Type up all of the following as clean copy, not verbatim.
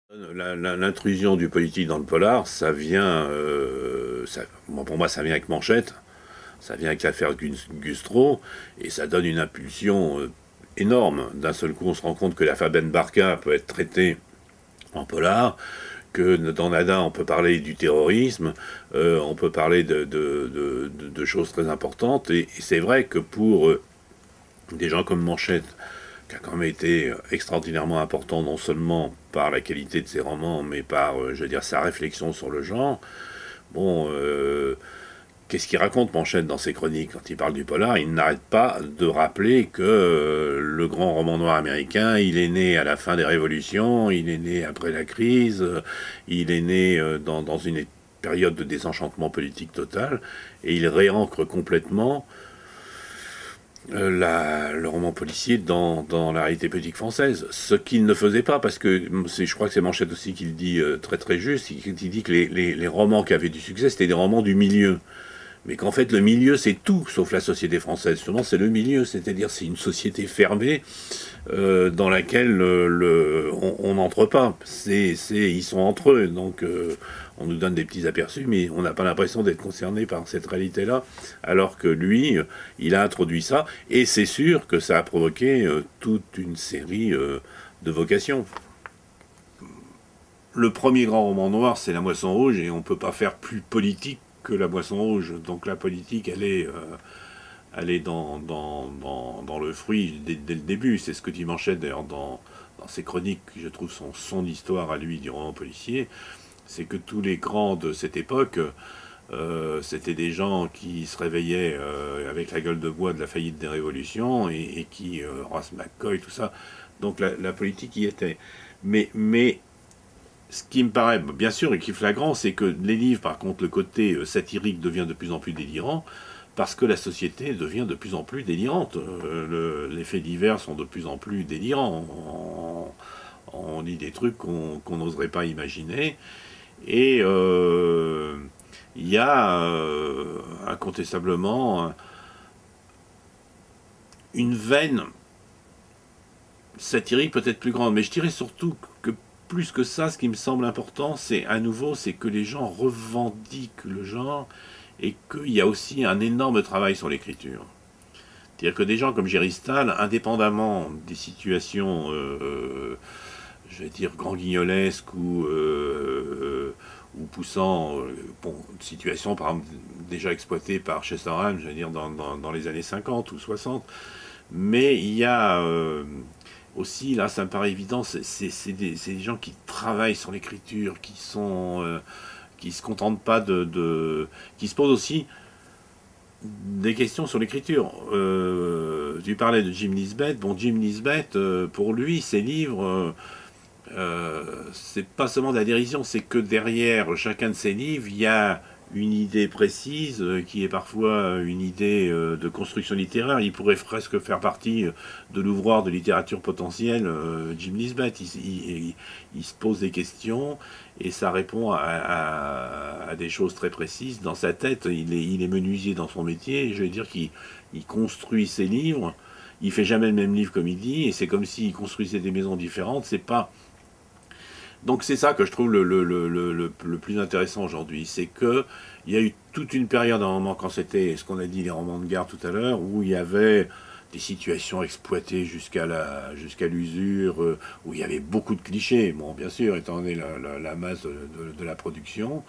L'intrusion du politique dans le polar, ça vient, bon, pour moi, ça vient avec Manchette, ça vient avec l'affaire Gustro, et ça donne une impulsion énorme. D'un seul coup, on se rend compte que la Fabienne Barca peut être traitée en polar, que dans Nada, on peut parler du terrorisme, on peut parler de choses très importantes, et c'est vrai que pour des gens comme Manchette, qui a quand même été extraordinairement important, non seulement par la qualité de ses romans, mais par, je veux dire, sa réflexion sur le genre. Bon, qu'est-ce qu'il raconte Manchette dans ses chroniques quand il parle du polar? Il n'arrête pas de rappeler que le grand roman noir américain, il est né à la fin des révolutions, il est né après la crise, il est né dans une période de désenchantement politique total, et il réancre complètement le roman policier dans la réalité politique française. Ce qu'il ne faisait pas, parce que je crois que c'est Manchette aussi qui le dit très très juste, il dit que les romans qui avaient du succès, c'était des romans du milieu. Mais qu'en fait, le milieu, c'est tout, sauf la société française. Justement, c'est le milieu, c'est-à-dire c'est une société fermée dans laquelle on n'entre pas. Ils sont entre eux, donc on nous donne des petits aperçus, mais on n'a pas l'impression d'être concerné par cette réalité-là, alors que lui, il a introduit ça, et c'est sûr que ça a provoqué toute une série de vocations. Le premier grand roman noir, c'est La Moisson Rouge, et on ne peut pas faire plus politique que La Moisson Rouge. Donc la politique, elle est dans le fruit dès le début. C'est ce que dit Manchette d'ailleurs dans ses chroniques, qui je trouve son histoire à lui du roman policier. C'est que tous les grands de cette époque, c'était des gens qui se réveillaient avec la gueule de bois de la faillite des révolutions et qui, Horace McCoy, tout ça. Donc la politique y était. Mais ce qui me paraît, bien sûr, et qui est flagrant, c'est que les livres, par contre, le côté satirique devient de plus en plus délirant, parce que la société devient de plus en plus délirante. Les faits divers sont de plus en plus délirants. On lit des trucs qu'on n'oserait pas imaginer. Et il y a incontestablement une veine satirique peut-être plus grande. Mais je dirais surtout que plus que ça, ce qui me semble important, c'est à nouveau, c'est que les gens revendiquent le genre et qu'il y a aussi un énorme travail sur l'écriture. C'est-à-dire que des gens comme Géry Stahl, indépendamment des situations, je vais dire, grand-guignolesques ou poussant, bon, une situation par exemple déjà exploitée par Chesterham, je veux dire, dans les années 50 ou 60, mais il y a aussi, là, ça me paraît évident, c'est des gens qui travaillent sur l'écriture, qui se contentent pas qui se posent aussi des questions sur l'écriture. Tu parlais de Jim Nisbet. Bon, Jim Nisbet, pour lui, ses livres, c'est pas seulement de la dérision, c'est que derrière chacun de ses livres, il y a une idée précise qui est parfois une idée de construction littéraire. Il pourrait presque faire partie de l'ouvroir de littérature potentielle. Jim Nisbet, il se pose des questions et ça répond à des choses très précises. Dans sa tête, il est menuisier dans son métier. Je veux dire qu'il construit ses livres. Il fait jamais le même livre comme il dit, et c'est comme s'il construisait des maisons différentes. C'est pas Donc c'est ça que je trouve le plus intéressant aujourd'hui, c'est que il y a eu toute une période à un moment quand c'était ce qu'on a dit les romans de gare tout à l'heure, où il y avait des situations exploitées jusqu'à l'usure, où il y avait beaucoup de clichés, bon bien sûr étant donné la masse de la production,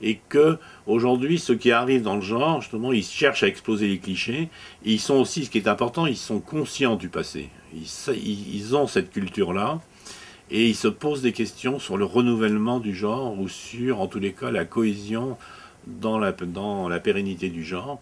et que aujourd'hui ceux qui arrivent dans le genre, justement, ils cherchent à exploser les clichés, et ils sont aussi, ce qui est important, ils sont conscients du passé, ils ont cette culture-là, et il se pose des questions sur le renouvellement du genre ou sur, en tous les cas, la cohésion dans la pérennité du genre.